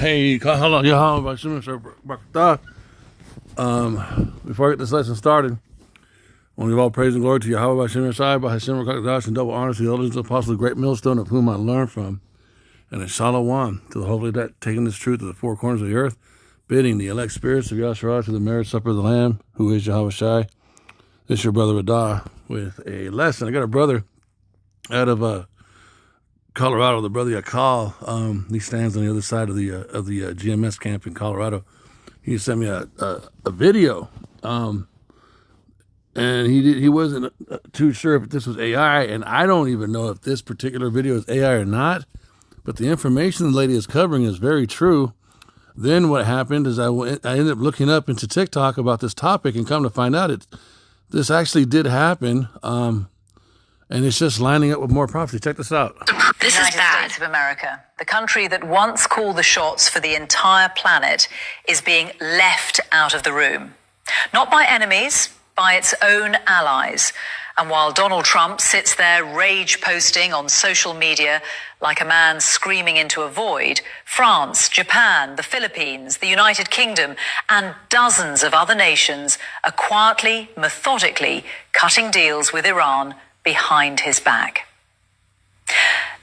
Hey, hello, Yahweh, before I get this lesson started, I want to give all praise and glory to Yahweh, by Hashem, and double honor to the elders, the apostles, the great millstone of whom I learned from, and a shalom to the holy that taking this truth to the four corners of the earth, bidding the elect spirits of Yahshua to the marriage supper of the Lamb, who is Yahweh Shai. This is your brother Radah with a lesson. I got a brother out of Colorado, the brother Yakal. He stands on the other side of the GMS camp in Colorado. He sent me a video, and he wasn't too sure if this was AI, and I don't even know if this particular video is AI or not. But the information the lady is covering is very true. Then what happened is I ended up looking up into TikTok about this topic, and come to find out this actually did happen. And it's just lining up with more prophecy. Check this out. This is bad. States of America, the country that once called the shots for the entire planet, is being left out of the room. Not by enemies, by its own allies. And while Donald Trump sits there rage posting on social media like a man screaming into a void, France, Japan, the Philippines, the United Kingdom, and dozens of other nations are quietly, methodically cutting deals with Iran behind his back.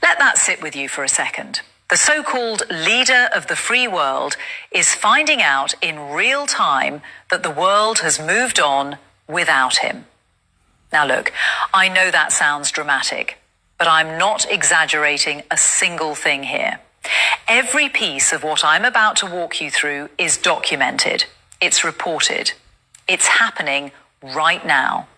Let that sit with you for a second. The so-called leader of the free world is finding out in real time that the world has moved on without him. Now look, I know that sounds dramatic, but I'm not exaggerating a single thing here. Every piece of what I'm about to walk you through is documented. It's reported. It's happening right now.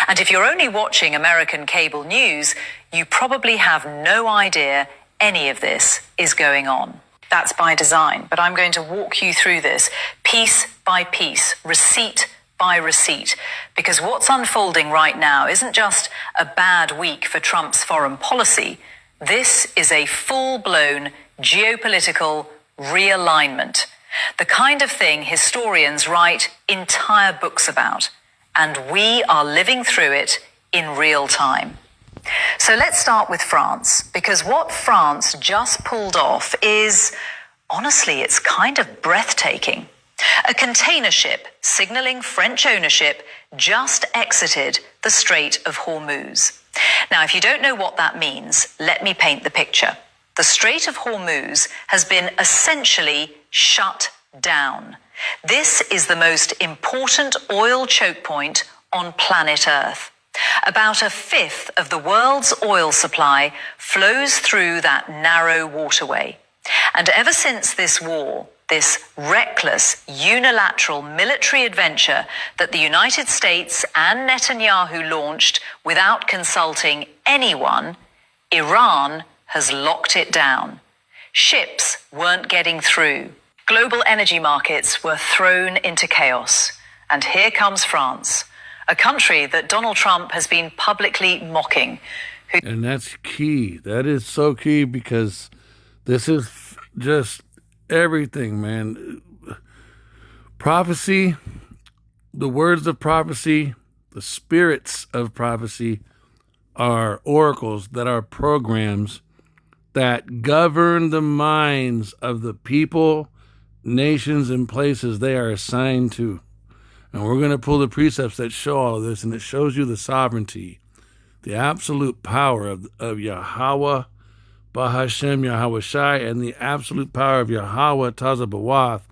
And if you're only watching American cable news, you probably have no idea any of this is going on. That's by design, but I'm going to walk you through this piece by piece, receipt by receipt, because what's unfolding right now isn't just a bad week for Trump's foreign policy. This is a full-blown geopolitical realignment, the kind of thing historians write entire books about. And we are living through it in real time. So let's start with France, because what France just pulled off is, honestly, it's kind of breathtaking. A container ship signaling French ownership just exited the Strait of Hormuz. Now, if you don't know what that means, let me paint the picture. The Strait of Hormuz has been essentially shut down. This is the most important oil choke point on planet Earth. About a fifth of the world's oil supply flows through that narrow waterway. And ever since this war, this reckless, unilateral military adventure that the United States and Netanyahu launched without consulting anyone, Iran has locked it down. Ships weren't getting through. Global energy markets were thrown into chaos. And here comes France, a country that Donald Trump has been publicly mocking. And that's key. That is so key, because this is just everything, man. Prophecy, the words of prophecy, the spirits of prophecy are oracles that are programs that govern the minds of the people, nations, and places they are assigned to. And we're going to pull the precepts that show all of this, and it shows you the sovereignty, the absolute power of Yahweh, Bahashem, Yahweh Shai, and the absolute power of Yahweh Tazabawath,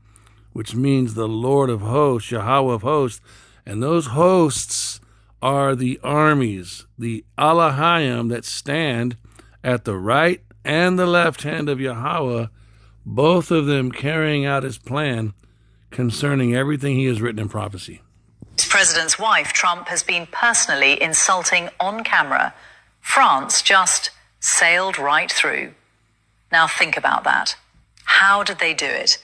which means the Lord of hosts, Yahweh of hosts. And those hosts are the armies, the Alahayim that stand at the right and the left hand of Yahweh, both of them carrying out his plan concerning everything he has written in prophecy. His president's wife, Trump, has been personally insulting on camera. France just sailed right through. Now think about that. How did they do it?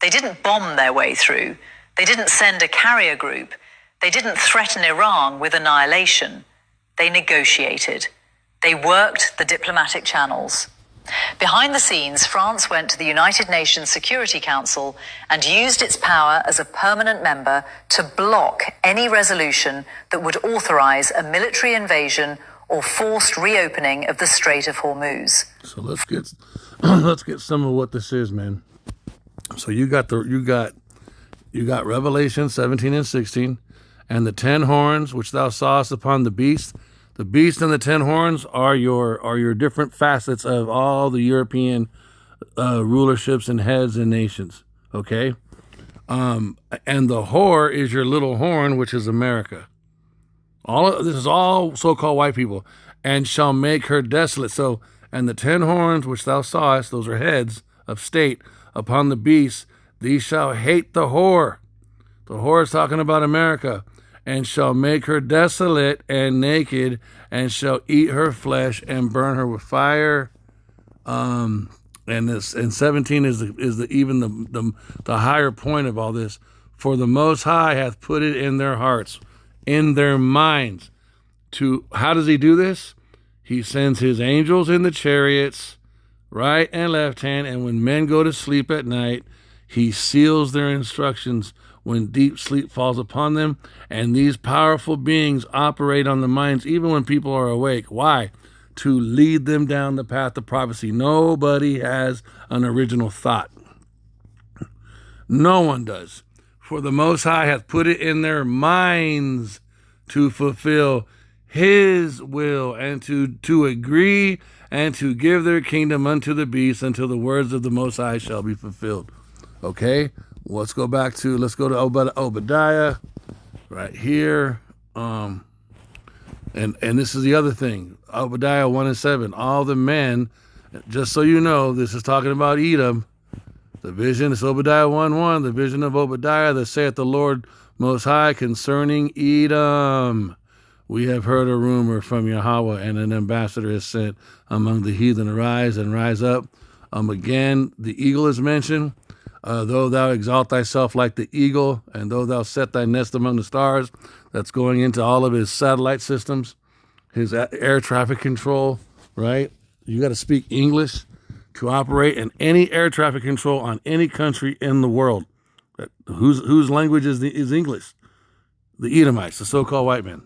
They didn't bomb their way through. They didn't send a carrier group. They didn't threaten Iran with annihilation. They negotiated. They worked the diplomatic channels. Behind the scenes, France went to the United Nations Security Council and used its power as a permanent member to block any resolution that would authorize a military invasion or forced reopening of the Strait of Hormuz. So let's get some of what this is, man. So you got Revelation 17 and 16, and the 10 horns which thou sawest upon the beast. The beast and the 10 horns are your different facets of all the European rulerships and heads and nations. Okay, and the whore is your little horn, which is America. This is all so-called white people, and shall make her desolate. So, and the 10 horns which thou sawest, those are heads of state upon the beast. These shall hate the whore. The whore is talking about America, and shall make her desolate and naked, and shall eat her flesh and burn her with fire. And 17 is the higher point of all this. For the Most High hath put it in their hearts, in their minds. How does he do this? He sends his angels in the chariots, right and left hand, and when men go to sleep at night, he seals their instructions when deep sleep falls upon them. And these powerful beings operate on the minds even when people are awake. Why? To lead them down the path of prophecy. Nobody has an original thought. No one does. For the Most High hath put it in their minds to fulfill his will, and to agree and to give their kingdom unto the beast until the words of the Most High shall be fulfilled. Okay, let's go to Obadiah right here. And this is the other thing. Obadiah 1 and 7. All the men, just so you know, this is talking about Edom. The vision is Obadiah 1:1. The vision of Obadiah that saith the Lord Most High concerning Edom. We have heard a rumor from Yahweh, and an ambassador is sent among the heathen. Arise and rise up. Again, the eagle is mentioned. Though thou exalt thyself like the eagle, and though thou set thy nest among the stars, that's going into all of his satellite systems, his air traffic control, right? You got to speak English to operate in any air traffic control on any country in the world. Whose language is English? The Edomites, the so-called white men.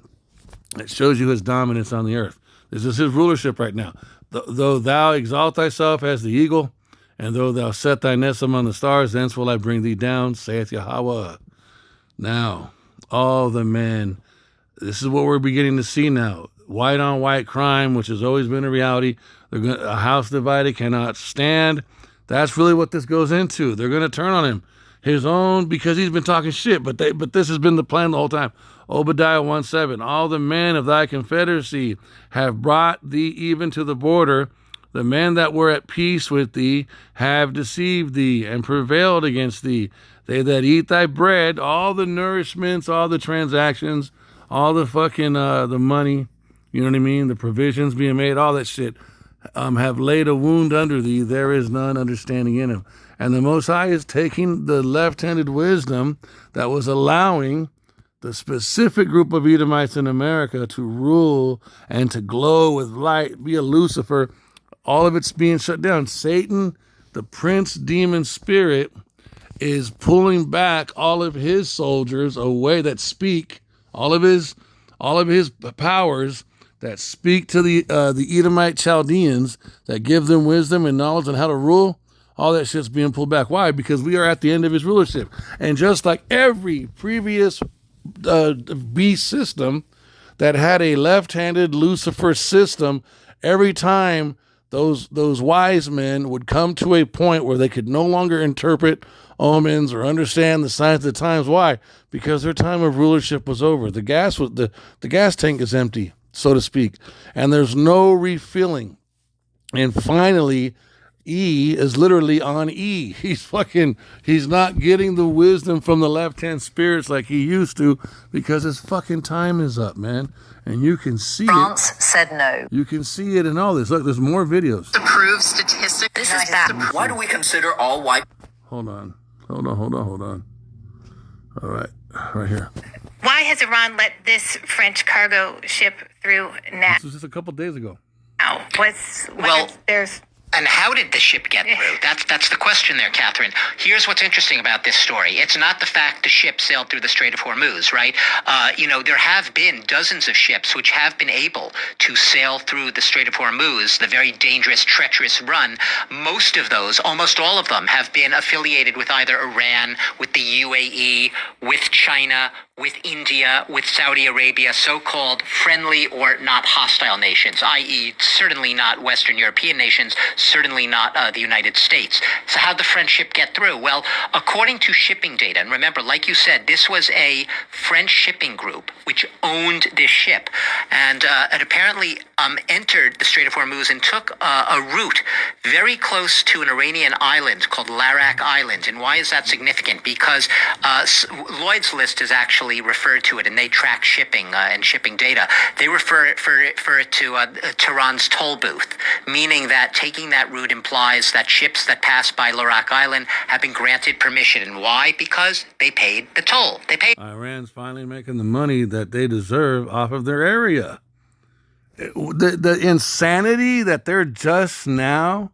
It shows you his dominance on the earth. This is his rulership right now. Though thou exalt thyself as the eagle, and though thou set thy nest among the stars, thence will I bring thee down, saith Yahweh. Now, all the men, this is what we're beginning to see now. White on white crime, which has always been a reality. A house divided cannot stand. That's really what this goes into. They're going to turn on him. His own, because he's been talking shit, but this has been the plan the whole time. Obadiah 1:7. All the men of thy confederacy have brought thee even to the border. The men that were at peace with thee have deceived thee and prevailed against thee. They that eat thy bread, all the nourishments, all the transactions, all the fucking the money, you know what I mean? The provisions being made, all that shit, have laid a wound under thee. There is none understanding in him. And the Most High is taking the left-handed wisdom that was allowing the specific group of Edomites in America to rule and to glow with light, be a Lucifer. All of it's being shut down. Satan, the prince demon spirit, is pulling back all of his soldiers away that speak, all of his powers that speak to the Edomite Chaldeans, that give them wisdom and knowledge on how to rule. All that shit's being pulled back. Why? Because we are at the end of his rulership. And just like every previous beast system that had a left-handed Lucifer system, every time those wise men would come to a point where they could no longer interpret omens or understand the signs of the times. Why? Because their time of rulership was over. The gas tank is empty, so to speak, and there's no refilling. And finally, E is literally on E. He's not getting the wisdom from the left-hand spirits like he used to, because his fucking time is up, man. And you can see France said no. You can see it in all this. Look, there's more videos. To prove statistics. This is bad. Why do we consider all white? Hold on. All right here. Why has Iran let this French cargo ship through now? This was just a couple days ago. There's And how did the ship get through? That's the question there, Catherine. Here's what's interesting about this story. It's not the fact the ship sailed through the Strait of Hormuz, right? There have been dozens of ships which have been able to sail through the Strait of Hormuz, the very dangerous, treacherous run. Most of those, almost all of them, have been affiliated with either Iran, with the UAE, with China, with India, with Saudi Arabia, so-called friendly or not hostile nations, i.e. certainly not Western European nations, certainly not the United States. So how'd the French ship get through? Well, according to shipping data, and remember, like you said, this was a French shipping group which owned this ship, and it apparently entered the Strait of Hormuz and took a route very close to an Iranian island called Larak Island. And why is that significant? Because Lloyd's List is actually referred to it, and they track shipping and shipping data. They refer it to Tehran's toll booth, meaning that taking that route implies that ships that pass by Larak Island have been granted permission. And why? Because they paid the toll. Iran's finally making the money that they deserve off of their area. The insanity that they're just now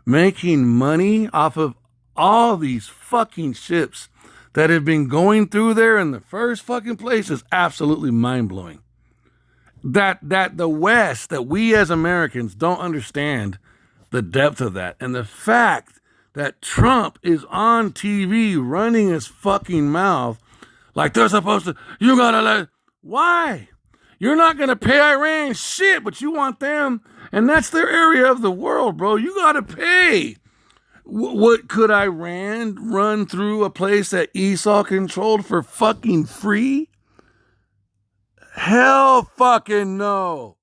making money off of all these fucking ships that have been going through there in the first fucking place is absolutely mind-blowing. That the West, that we as Americans don't understand the depth of that. And the fact that Trump is on TV running his fucking mouth like they're supposed to, you gotta let, why? You're not gonna pay Iran shit, but you want them, and that's their area of the world, bro. You gotta pay. What could Iran run through a place that Esau controlled for fucking free? Hell fucking no.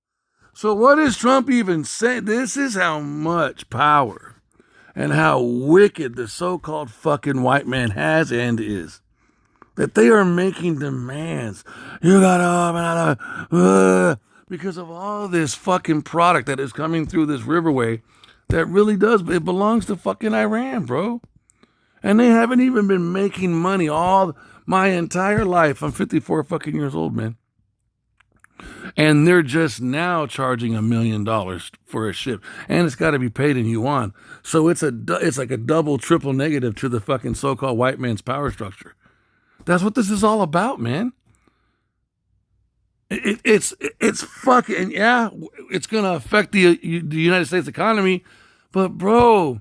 So what is Trump even saying? This is how much power and how wicked the so-called fucking white man has and is. That they are making demands. You gotta, because of all this fucking product that is coming through this riverway that really does, it belongs to fucking Iran, bro. And they haven't even been making money all my entire life. I'm 54 fucking years old, man. And they're just now charging $1 million for a ship, and it's got to be paid in yuan. So it's like a double, triple negative to the fucking so-called white man's power structure. That's what this is all about, man. It's fucking, yeah, it's gonna affect the United States economy, but bro,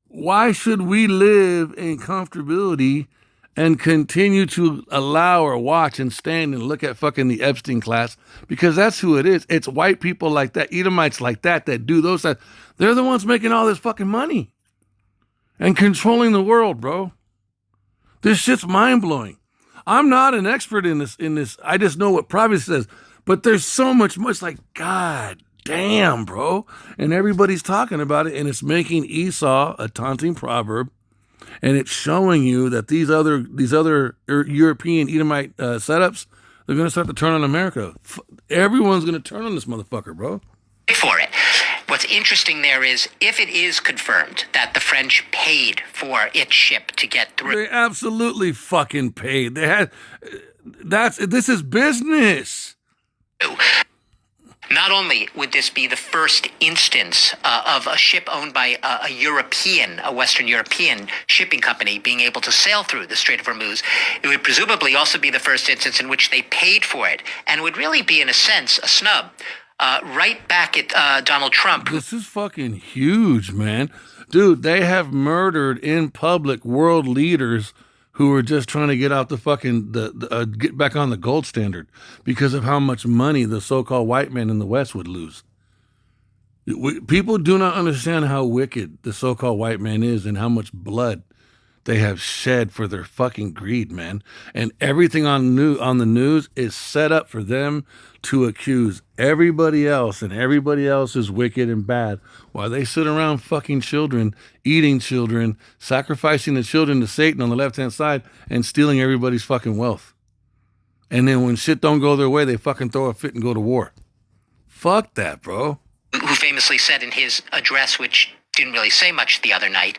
why should we live in comfortability and continue to allow or watch and stand and look at fucking the Epstein class? Because that's who it is. It's white people like that, Edomites like that do those things. They're the ones making all this fucking money and controlling the world, bro. This shit's mind-blowing. I'm not an expert in this. I just know what Proverb says. But there's so much like, God damn, bro. And everybody's talking about it, and it's making Esau a taunting proverb. And it's showing you that these other European Edomite setups, they're going to start to turn on America. Everyone's going to turn on this motherfucker, bro. For it. What's interesting there is, if it is confirmed that the French paid for its ship to get through, they absolutely fucking paid. This is business. Not only would this be the first instance of a ship owned by a Western European shipping company being able to sail through the Strait of Hormuz, it would presumably also be the first instance in which they paid for it, and would really be, in a sense, a snub. Right back at Donald Trump. This is fucking huge, man. Dude, they have murdered in public world leaders who are just trying to get out the fucking, get back on the gold standard because of how much money the so-called white man in the West would lose. People do not understand how wicked the so-called white man is and how much blood they have shed for their fucking greed, man. And everything on the news is set up for them to accuse everybody else, and everybody else is wicked and bad while they sit around fucking children, eating children, sacrificing the children to Satan on the left-hand side, and stealing everybody's fucking wealth. And then when shit don't go their way, they fucking throw a fit and go to war. Fuck that, bro. Who famously said in his address, which didn't really say much the other night.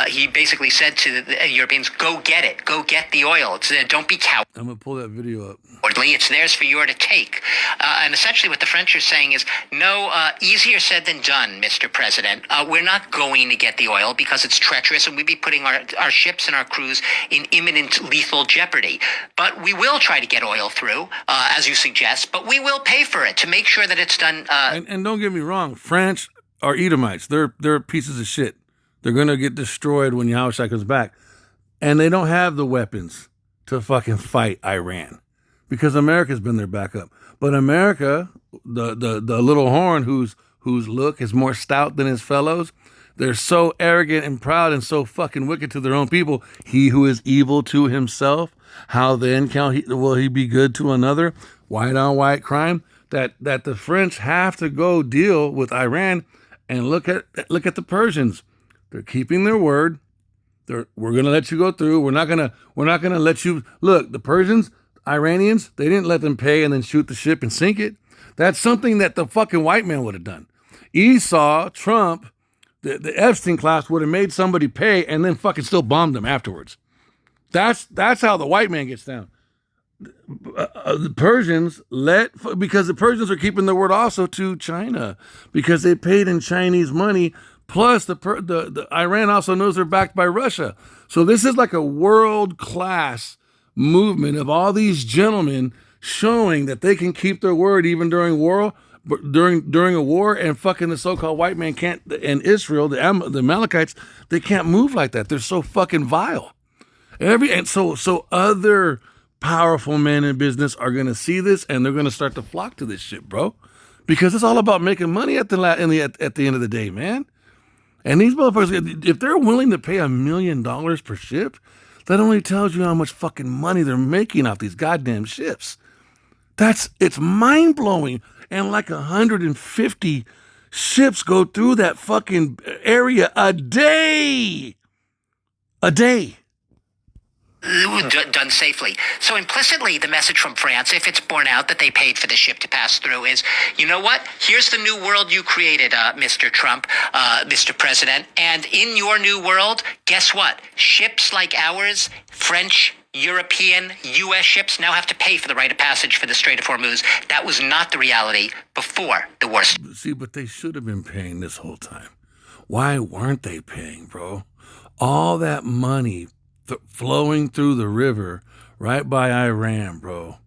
He basically said to the Europeans, go get it. Go get the oil. Don't be cowardly. I'm going to pull that video up. It's theirs for you to take. And essentially what the French are saying is, no, easier said than done, Mr. President. We're not going to get the oil because it's treacherous and we'd be putting our ships and our crews in imminent lethal jeopardy. But we will try to get oil through, as you suggest, but we will pay for it to make sure that it's done. And don't get me wrong, French are Edomites. They're pieces of shit. They're going to get destroyed when Yahushua comes back. And they don't have the weapons to fucking fight Iran because America's been their backup. But America, the little horn whose look is more stout than his fellows, they're so arrogant and proud and so fucking wicked to their own people. He who is evil to himself, how then will he be good to another? White on white crime. That the French have to go deal with Iran and look at the Persians. They're keeping their word. We're going to let you go through. We're not going to let you look. The Persians, Iranians, they didn't let them pay and then shoot the ship and sink it. That's something that the fucking white man would have done. Esau, Trump, the Epstein class would have made somebody pay and then fucking still bombed them afterwards. That's how the white man gets down. The Persians because the Persians are keeping their word also to China because they paid in Chinese money. Plus, the Iran also knows they're backed by Russia. So this is like a world-class movement of all these gentlemen showing that they can keep their word even during a war, and fucking the so-called white man can't, and Israel, the Amalekites, they can't move like that. They're so fucking vile. And so other powerful men in business are going to see this, and they're going to start to flock to this shit, bro, because it's all about making money at the end of the day, man. And these motherfuckers, if they're willing to pay $1 million per ship, that only tells you how much fucking money they're making off these goddamn ships. It's mind blowing. And like 150 ships go through that fucking area a day. A day. Done safely. So implicitly, the message from France, if it's borne out that they paid for the ship to pass through, is, you know what? Here's the new world you created, Mr. Trump, Mr. President. And in your new world, guess what? Ships like ours, French, European, U.S. ships now have to pay for the right of passage for the Strait of Hormuz. That was not the reality before the war. See, but they should have been paying this whole time. Why weren't they paying, bro? All that money flowing through the river right by Iran, bro.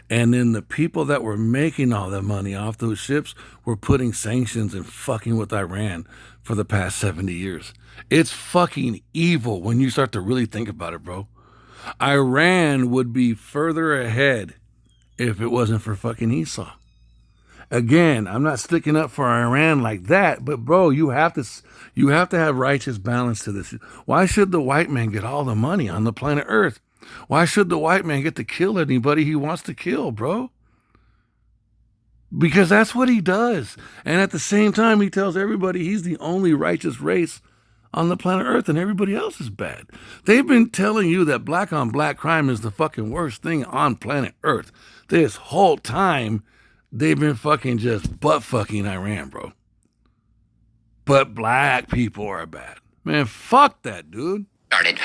And then the people that were making all that money off those ships were putting sanctions and fucking with Iran for the past 70 years. It's fucking evil when you start to really think about it, bro. Iran would be further ahead if it wasn't for fucking Esau. Again, I'm not sticking up for Iran like that, but bro, you have to have righteous balance to this. Why should the white man get all the money on the planet Earth? Why should the white man get to kill anybody he wants to kill, bro? Because that's what he does. And at the same time, he tells everybody he's the only righteous race on the planet Earth and everybody else is bad. They've been telling you that black on black crime is the fucking worst thing on planet Earth. This whole time, they've been fucking just butt fucking Iran, bro. But black people are bad. Man, fuck that, dude. Started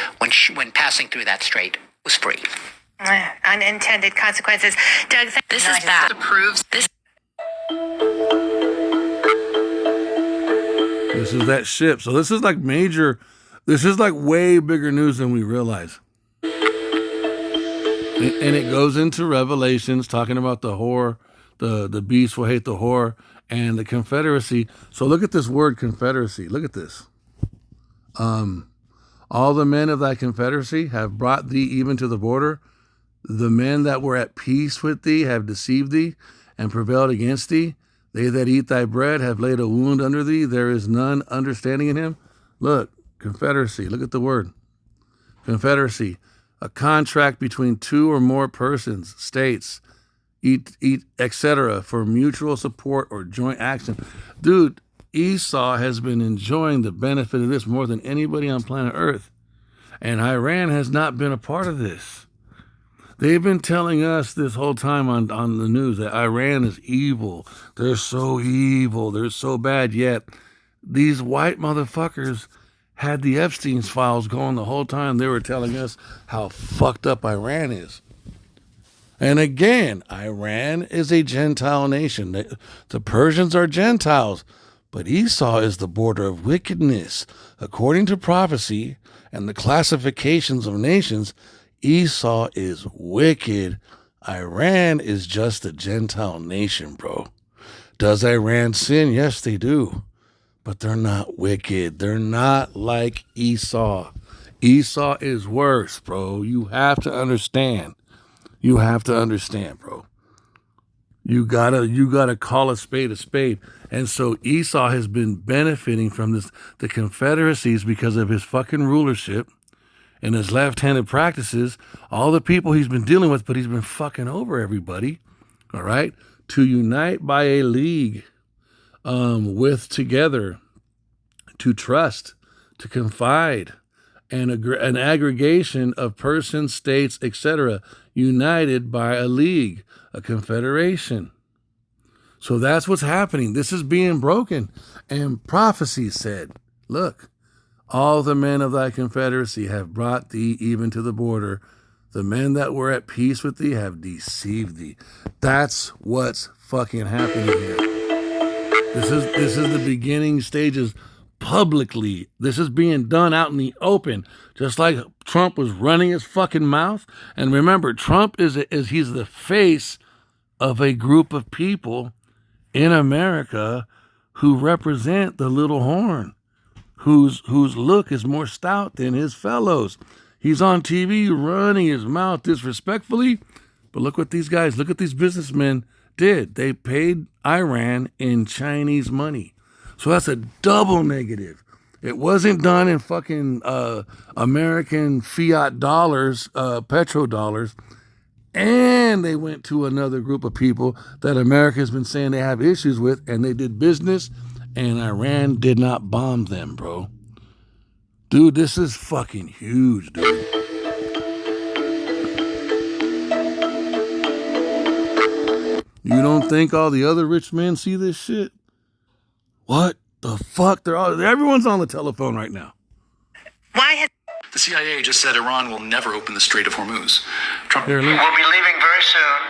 when passing through that strait was free. Unintended consequences. Doug, This is bad. Proves this. This is that ship. So this is like way bigger news than we realize. And it goes into Revelations talking about the whore, the beast will hate the whore, and the Confederacy. So look at this word Confederacy. Look at this. All the men of thy Confederacy have brought thee even to the border. The men that were at peace with thee have deceived thee and prevailed against thee. They that eat thy bread have laid a wound under thee. There is none understanding in him. Look, Confederacy. Look at the word. Confederacy. A contract between two or more persons, states, etc., for mutual support or joint action. Dude, Esau has been enjoying the benefit of this more than anybody on planet Earth. And Iran has not been a part of this. They've been telling us this whole time on the news that Iran is evil. They're so evil. They're so bad. Yet these white motherfuckers had the Epstein's files going the whole time. They were telling us how fucked up Iran is. And again, Iran is a Gentile nation. The Persians are Gentiles, but Esau is the border of wickedness. According to prophecy and the classifications of nations, Esau is wicked. Iran is just a Gentile nation, bro. Does Iran sin? Yes, they do. But they're not wicked. They're not like Esau. Esau is worse, bro. You have to understand. You have to understand, bro. You gotta call a spade a spade. And so Esau has been benefiting from the Confederacies because of his fucking rulership and his left-handed practices. All the people he's been dealing with, but he's been fucking over everybody. All right, to unite by a league, with together, to trust, to confide, and an aggregation of persons, states, etc., united by a league, a confederation. So that's what's happening. This is being broken. And prophecy said, look, all the men of thy confederacy have brought thee even to the border. The men that were at peace with thee have deceived thee. That's what's fucking happening here. This is the beginning stages publicly. This is being done out in the open, just like Trump was running his fucking mouth. And remember, Trump he's the face of a group of people in America who represent the little horn, whose look is more stout than his fellows. He's on TV running his mouth disrespectfully, but look what these businessmen did. They paid Iran in Chinese money. So that's a double negative. It wasn't done in fucking American fiat dollars, petrodollars. And they went to another group of people that America has been saying they have issues with, and they did business, and Iran did not bomb them, bro. Dude, this is fucking huge, dude. You don't think all the other rich men see this shit? What the fuck? Everyone's on the telephone right now. Why has The CIA just said Iran will never open the Strait of Hormuz. Trump We'll be leaving very soon,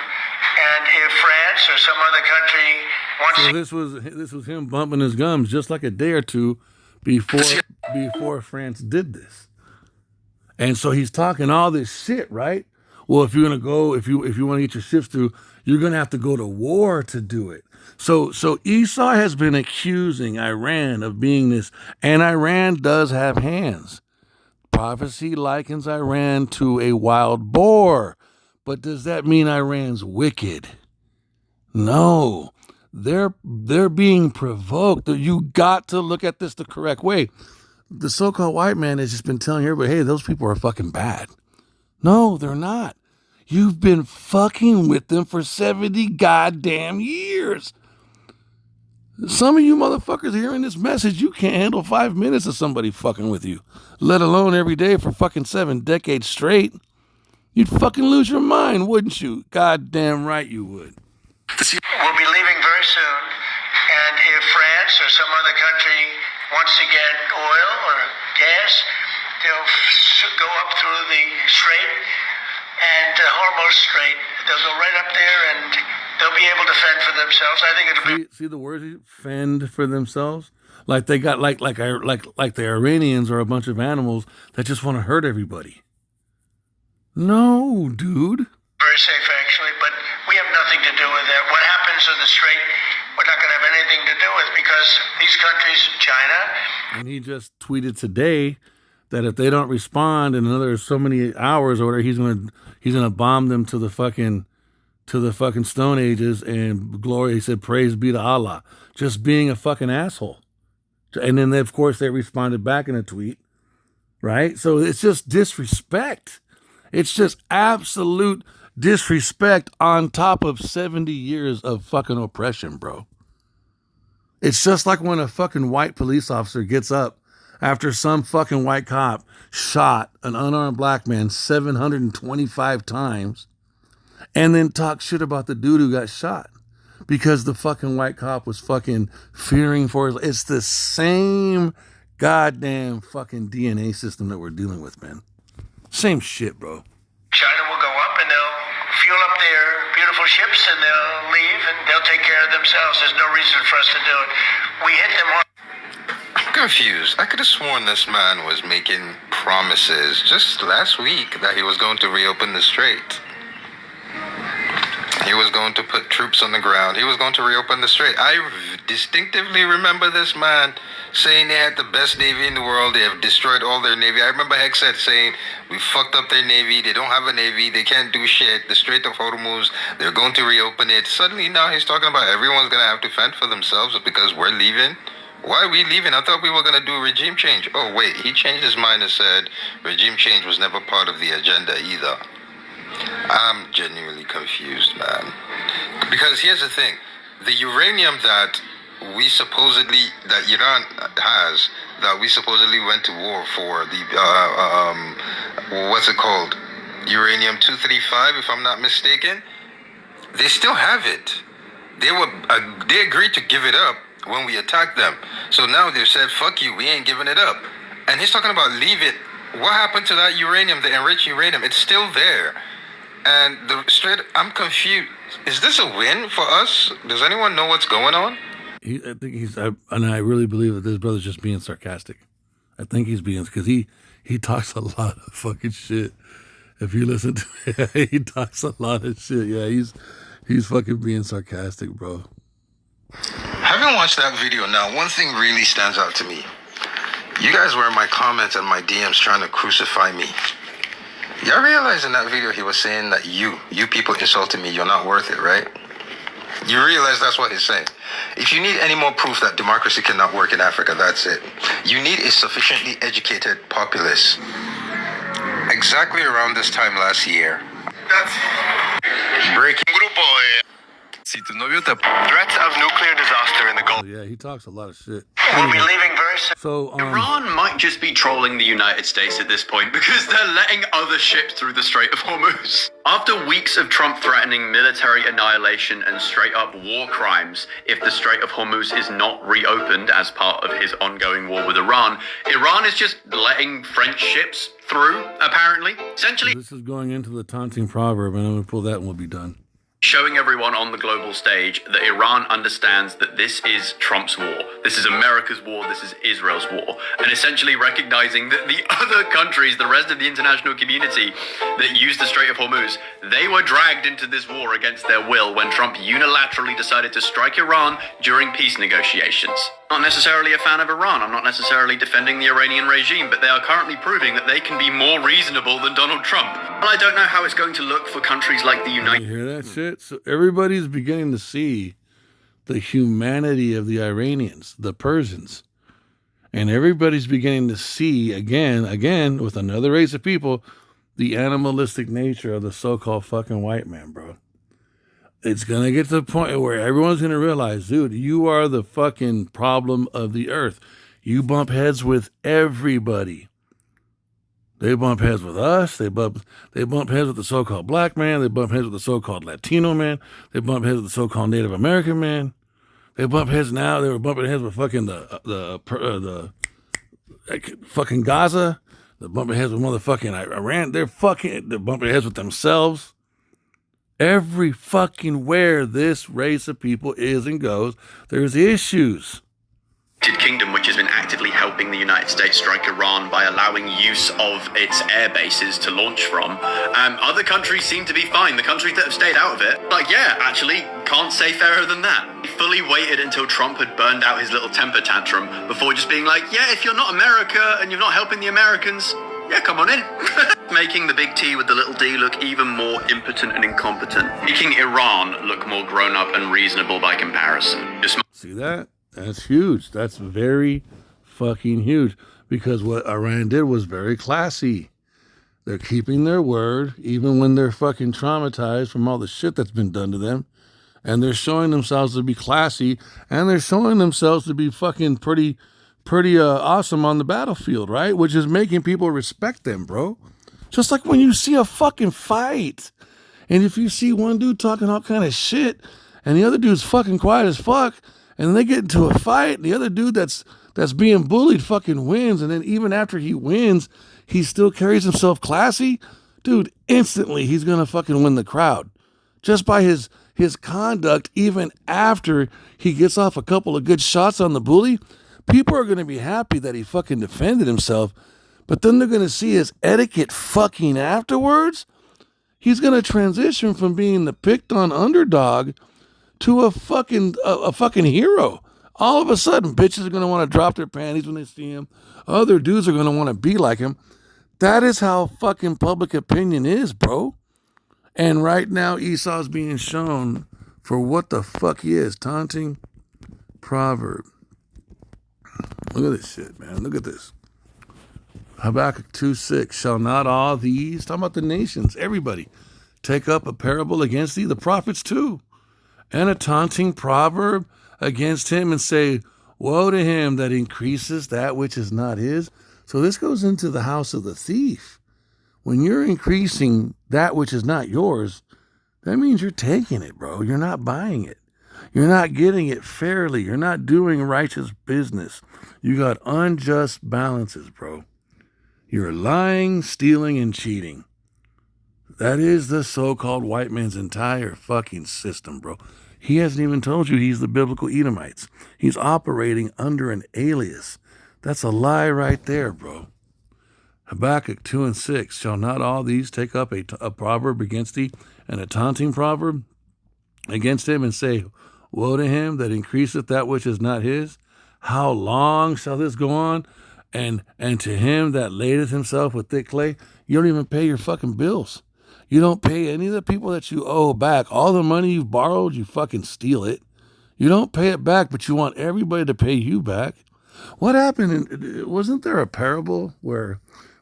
and if France or some other country wants So this was him bumping his gums just like a day or two before France did this. And so he's talking all this shit, right? Well, if you're gonna go, if you want to get your ships through, you're gonna have to go to war to do it. So Esau has been accusing Iran of being this, and Iran does have hands. Prophecy likens Iran to a wild boar, but does that mean Iran's wicked? No, they're being provoked. You got to look at this the correct way. The so-called white man has just been telling everybody, hey, those people are fucking bad. No, they're not. You've been fucking with them for 70 goddamn years. Some of you motherfuckers hearing this message, you can't handle 5 minutes of somebody fucking with you, let alone every day for fucking 7 decades straight. You'd fucking lose your mind, wouldn't you? Goddamn right you would. We'll be leaving very soon, and if France or some other country wants to get oil or gas, they'll go up through the strait and Hormuz Strait. They'll go right up there, and they'll be able to fend for themselves. I think it'll be. See the words, fend for themselves. Like they got like the Iranians are a bunch of animals that just want to hurt everybody. No, dude. Very safe, actually, but we have nothing to do with that. What happens in the strait, we're not going to have anything to do with, because these countries, China. And he just tweeted today that if they don't respond in another so many hours or whatever, he's gonna bomb them to the fucking Stone Ages and glory. He said, "Praise be to Allah." Just being a fucking asshole. And then of course they responded back in a tweet, right? So it's just disrespect. It's just absolute disrespect on top of 70 years of fucking oppression, bro. It's just like when a fucking white police officer gets up after some fucking white cop shot an unarmed black man 725 times and then talk shit about the dude who got shot. because the fucking white cop was fucking fearing for his. It's the same goddamn fucking DNA system that we're dealing with, man. Same shit, bro. China will go up and they'll fuel up their beautiful ships and they'll leave and they'll take care of themselves. There's no reason for us to do it. We hit them hard. I'm confused. I could have sworn this man was making promises just last week that he was going to reopen the strait. He was going to put troops on the ground. He was going to reopen the strait. I distinctively remember this man saying they had the best navy in the world. They have destroyed all their navy. I remember Hexet saying, we fucked up their navy. They don't have a navy. They can't do shit. The Strait of Hormuz, they're going to reopen it. Suddenly now he's talking about everyone's going to have to fend for themselves because we're leaving. Why are we leaving? I thought we were going to do regime change. Oh, wait. He changed his mind and said regime change was never part of the agenda either. I'm genuinely confused, man. Because here's the thing. The uranium that Iran has, that we supposedly went to war for, what's it called? Uranium-235, if I'm not mistaken. They still have it. They agreed to give it up when we attacked them. So now they've said, fuck you, we ain't giving it up. And he's talking about leave it. What happened to that uranium, the enriched uranium? It's still there. And I'm confused. Is this a win for us? Does anyone know what's going on? And I really believe that this brother's just being sarcastic. I think he's being, because he talks a lot of fucking shit. If you listen to it, he talks a lot of shit. Yeah, he's fucking being sarcastic, bro. Having watched that video now, one thing really stands out to me. You guys were in my comments and my DMs trying to crucify me. Y'all realize in that video he was saying that you people insulted me, you're not worth it, right? You realize that's what he's saying. If you need any more proof that democracy cannot work in Africa, that's it. You need a sufficiently educated populace. Exactly around this time last year, breaking Threats of nuclear disaster in the Gulf. Oh, yeah, he talks a lot of shit. We'll be leaving very soon. So Iran might just be trolling the United States at this point because they're letting other ships through the Strait of Hormuz. After weeks of Trump threatening military annihilation and straight-up war crimes if the Strait of Hormuz is not reopened as part of his ongoing war with Iran, Iran is just letting French ships through, apparently. Essentially, this is going into the Taunting Proverb, and I'm going to pull that and we'll be done. Showing everyone on the global stage that Iran understands that this is Trump's war. This is America's war. This is Israel's war. And essentially recognizing that the other countries, the rest of the international community that use the Strait of Hormuz, they were dragged into this war against their will when Trump unilaterally decided to strike Iran during peace negotiations. Not necessarily a fan of Iran. I'm not necessarily defending the Iranian regime, but they are currently proving that they can be more reasonable than Donald Trump. And I don't know how it's going to look for countries like the United States. You hear that shit? So everybody's beginning to see the humanity of the Iranians, the Persians. And everybody's beginning to see, again, with another race of people, the animalistic nature of the so-called fucking white man, bro. It's going to get to the point where everyone's going to realize, dude, you are the fucking problem of the earth. You bump heads with everybody. They bump heads with us. They bump heads with the so-called black man. They bump heads with the so-called Latino man. They bump heads with the so-called Native American man. They bump heads now. They were bumping heads with fucking the fucking Gaza. They're bumping heads with motherfucking Iran. They're bumping heads with themselves. Every fucking where this race of people is and goes, there's issues. Kingdom, which has been actively helping the United States strike Iran by allowing use of its air bases to launch from. Other countries seem to be fine. The countries that have stayed out of it, actually can't say fairer than that. He fully waited until Trump had burned out his little temper tantrum before just being like, yeah, if you're not America and you're not helping the Americans, yeah, come on in. Making the big T with the little d look even more impotent and incompetent. Making Iran look more grown up and reasonable by comparison. See that? That's huge. That's very fucking huge. Because what Iran did was very classy. They're keeping their word, even when they're fucking traumatized from all the shit that's been done to them. And they're showing themselves to be classy. And they're showing themselves to be fucking pretty awesome on the battlefield, right? Which is making people respect them, bro. Just like when you see a fucking fight. And if you see one dude talking all kind of shit, and the other dude's fucking quiet as fuck, and then they get into a fight, and the other dude that's being bullied fucking wins, and then even after he wins, he still carries himself classy, dude, instantly he's gonna fucking win the crowd. Just by his conduct, even after he gets off a couple of good shots on the bully, people are gonna be happy that he fucking defended himself, but then they're gonna see his etiquette fucking afterwards. He's gonna transition from being the picked on underdog to a fucking hero. All of a sudden, bitches are going to want to drop their panties when they see him. Other dudes are going to want to be like him. That is how fucking public opinion is, bro. And right now, Esau's being shown for what the fuck he is. Taunting proverb. Look at this shit, man. Look at this. Habakkuk 2:6. Shall not all these, talking about the nations, everybody, take up a parable against thee? The prophets too. And a taunting proverb against him, and say, woe to him that increases that which is not his. So this goes into the house of the thief. When you're increasing that which is not yours, that means you're taking it, bro. You're not buying it. You're not getting it fairly. You're not doing righteous business. You got unjust balances, bro. You're lying, stealing, and cheating. That is the so-called white man's entire fucking system, bro. He hasn't even told you he's the biblical Edomites. He's operating under an alias. That's a lie right there, bro. Habakkuk 2:6. Shall not all these take up a proverb against thee, and a taunting proverb against him, and say, woe to him that increaseth that which is not his? How long shall this go on? And to him that ladeth himself with thick clay. You don't even pay your fucking bills. You don't pay any of the people that you owe back. All the money you've borrowed, you fucking steal it. You don't pay it back, but you want everybody to pay you back. What happened? Wasn't there a parable where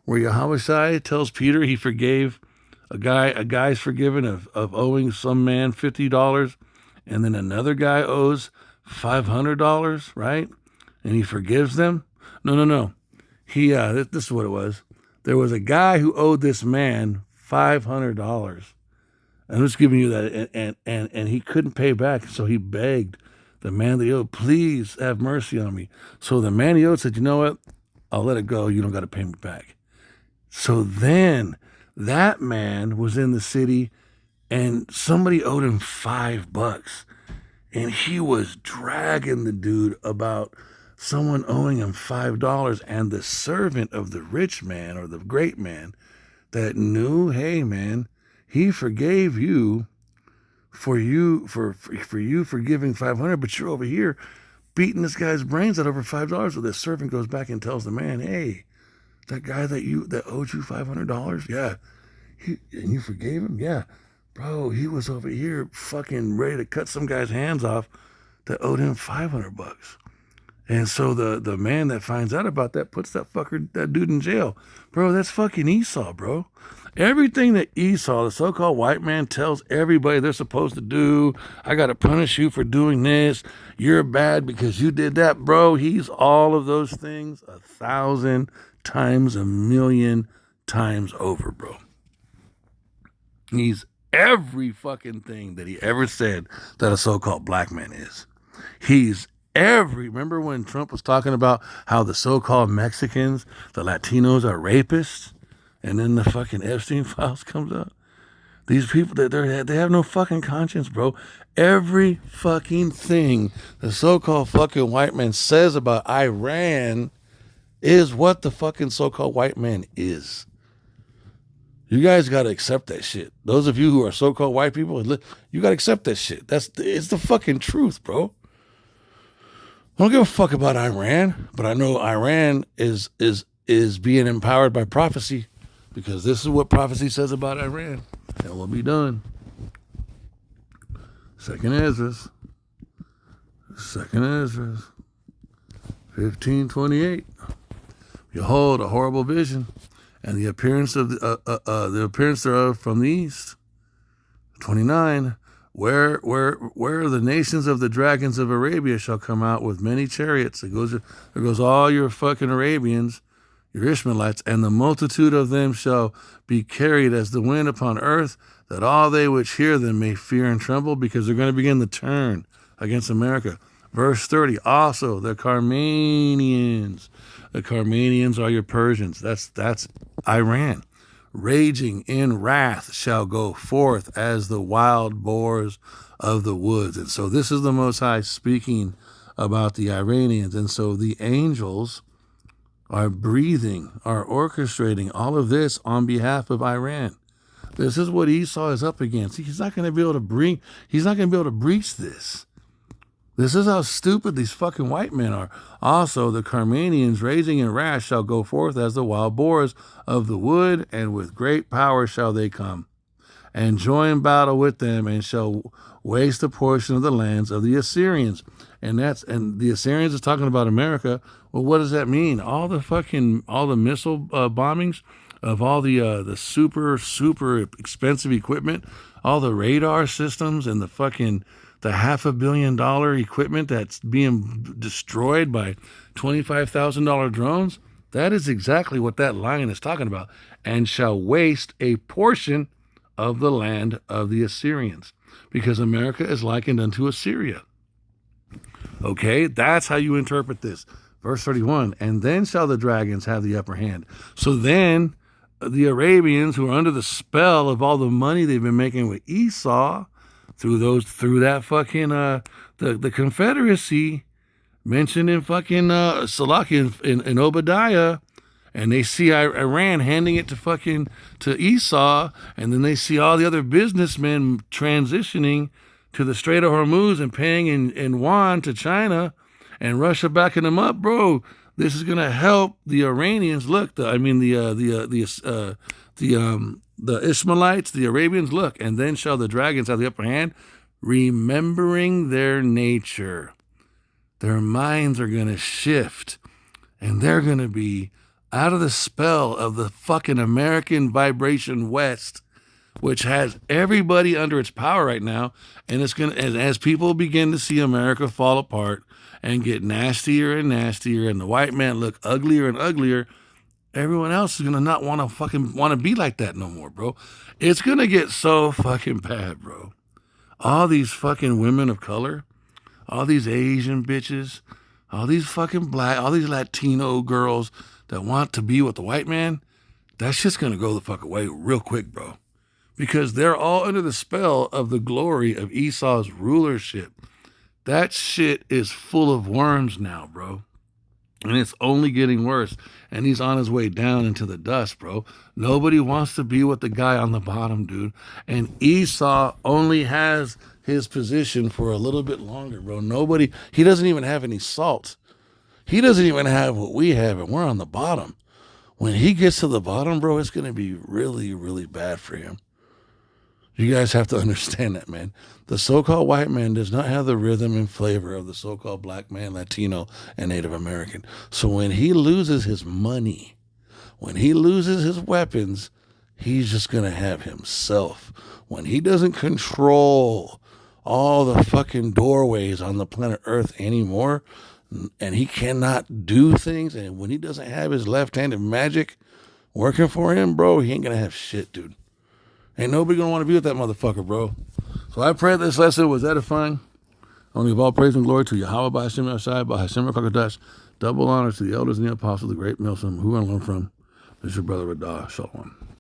Yahweh tells Peter he forgave a guy's forgiven of owing some man $50, and then another guy owes $500, right? And he forgives them? No. This is what it was. There was a guy who owed this man $500. I'm just giving you that, and he couldn't pay back, so he begged the man that he owed, please have mercy on me. So the man he owed said, you know what? I'll let it go. You don't got to pay me back. So then that man was in the city, and somebody owed him $5, and he was dragging the dude about someone owing him $5, and the servant of the rich man or the great man that knew, hey man, he forgave you for forgiving $500, but you're over here beating this guy's brains out over $5. So the servant goes back and tells the man, hey, that guy that owed you $500, yeah, and you forgave him, yeah, bro, he was over here fucking ready to cut some guy's hands off that owed him $500. And so the man that finds out about that puts that dude in jail. Bro, that's fucking Esau, bro. Everything that Esau, the so-called white man, tells everybody they're supposed to do, I got to punish you for doing this, you're bad because you did that, bro. He's all of those things 1,000 times, 1,000,000 times over, bro. He's every fucking thing that he ever said that a so-called black man is. He's remember when Trump was talking about how the so-called Mexicans, the Latinos are rapists, and then the fucking Epstein files comes out? These people, they have no fucking conscience, bro. Every fucking thing the so-called fucking white man says about Iran is what the fucking so-called white man is. You guys got to accept that shit. Those of you who are so-called white people, you got to accept that shit. It's the fucking truth, bro. I don't give a fuck about Iran, but I know Iran is being empowered by prophecy, because this is what prophecy says about Iran. It will be done. Second Ezra, 15:28. Behold, a horrible vision, and the appearance thereof from the east. 29. Where the nations of the dragons of Arabia shall come out with many chariots. There goes all your fucking Arabians, your Ishmaelites, and the multitude of them shall be carried as the wind upon earth, that all they which hear them may fear and tremble, because they're going to begin to turn against America. Verse 30, also the Carmanians. The Carmanians are your Persians. That's Iran. Raging in wrath shall go forth as the wild boars of the woods. And so this is the Most High speaking about the Iranians. And so the angels are breathing, are orchestrating all of this on behalf of Iran. This is what Esau is up against. He's not going to be able to breach this. This is how stupid these fucking white men are. Also, the Carmanians, raging in wrath, shall go forth as the wild boars of the wood, and with great power shall they come, and join battle with them, and shall waste a portion of the lands of the Assyrians. And the Assyrians is talking about America. Well, what does that mean? all the missile bombings of all the super expensive equipment, all the radar systems, and the $500 million equipment that's being destroyed by $25,000 drones. That is exactly what that line is talking about. And shall waste a portion of the land of the Assyrians, because America is likened unto Assyria. Okay, that's how you interpret this. Verse 31, and then shall the dragons have the upper hand. So then the Arabians, who are under the spell of all the money they've been making with Esau, through that fucking the Confederacy mentioned in fucking Salaki in Obadiah, and they see Iran handing it to Esau, and then they see all the other businessmen transitioning to the Strait of Hormuz and paying in yuan to China, and Russia backing them up, bro. This is gonna help the Iranians. Look, the Ishmaelites, the Arabians, look, and then shall the dragons have the upper hand, remembering their nature. Their minds are going to shift, and they're going to be out of the spell of the fucking American vibration West, which has everybody under its power right now. And it's going to, as people begin to see America fall apart and get nastier and nastier, and the white man look uglier and uglier, everyone else is going to not want to be like that no more, bro. It's going to get so fucking bad, bro. All these fucking women of color, all these Asian bitches, all these fucking black, all these Latino girls that want to be with the white man, that shit's going to go the fuck away real quick, bro. Because they're all under the spell of the glory of Esau's rulership. That shit is full of worms now, bro. And it's only getting worse. And he's on his way down into the dust, bro. Nobody wants to be with the guy on the bottom, dude. And Esau only has his position for a little bit longer, bro. He doesn't even have any salt. He doesn't even have what we have, and we're on the bottom. When he gets to the bottom, bro, it's going to be really, really bad for him. You guys have to understand that, man. The so-called white man does not have the rhythm and flavor of the so-called black man, Latino, and Native American. So when he loses his money, when he loses his weapons, he's just going to have himself. When he doesn't control all the fucking doorways on the planet Earth anymore, and he cannot do things, and when he doesn't have his left-handed magic working for him, bro, he ain't going to have shit, dude. Ain't nobody going to want to be with that motherfucker, bro. So I pray this lesson was edifying. Only of all praise and glory to Yahweh by Hashem Yashai, by Hashem Rakakadash. Double honor to the elders and the apostles, the great Milsom, who I learned from. This is your brother Radah. Shalom.